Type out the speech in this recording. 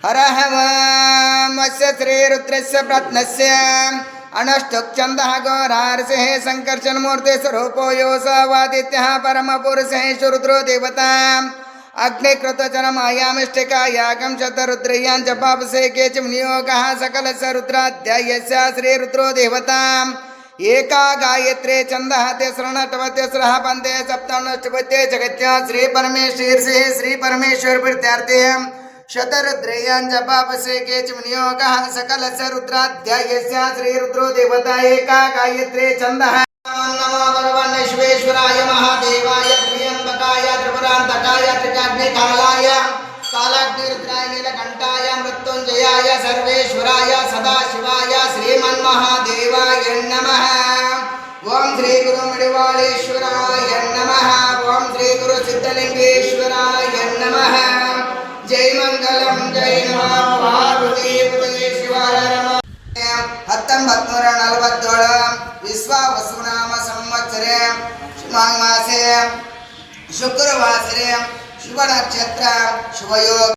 हरहवमस्य श्रीरुद्रस्य प्रत्नस्य अनष्टुक् छन्दः घोरार्षः संकर्षणमूर्ते स्वरूपो योऽसवादित्यः परमपुरुषः रुद्रो देवता अग्निकृतचरमायामिष्टिकायागं शतरुद्रय्यां च पापसे केचिं नियोगः सकलस्य रुद्राध्यायस्य श्रीरुद्रो देवता एका गायत्रे छन्दः तिस्रः पन्ते सप्तमष्टपद्ये जगत्या श्री परमेश्वर प्रीत्यार्थे शतरुद्रय्यां च पापसे केचिं नियोगः सकलस्य रुद्राध्यायस्य श्रीरुद्रो देवता एका गायत्रे छन्दः नमो भगवान् विश्वेश्वराय महादेवाय त्र्यंबकाय त्रिपुरान्तकाय त्रिकाग्निकालाय कालाग्निरुद्राय नीलकण्ठाय मृत्युञ्जयाय सर्वेश्वराय सदाशिवाय श्रीमन्महादेवाय नमः। ओम श्री गुरु मणिवालेश्वराय नमः। ओम श्री गुरु सिद्धलिंगेश्वराय नमः। जय मंगलम जय नमः पार्वती पते शिवाय नमः। 1947 विश्वावसुनाम संवत्सरे माघ मासे शुक्रवासरे शुभ नक्षत्र शुभयोग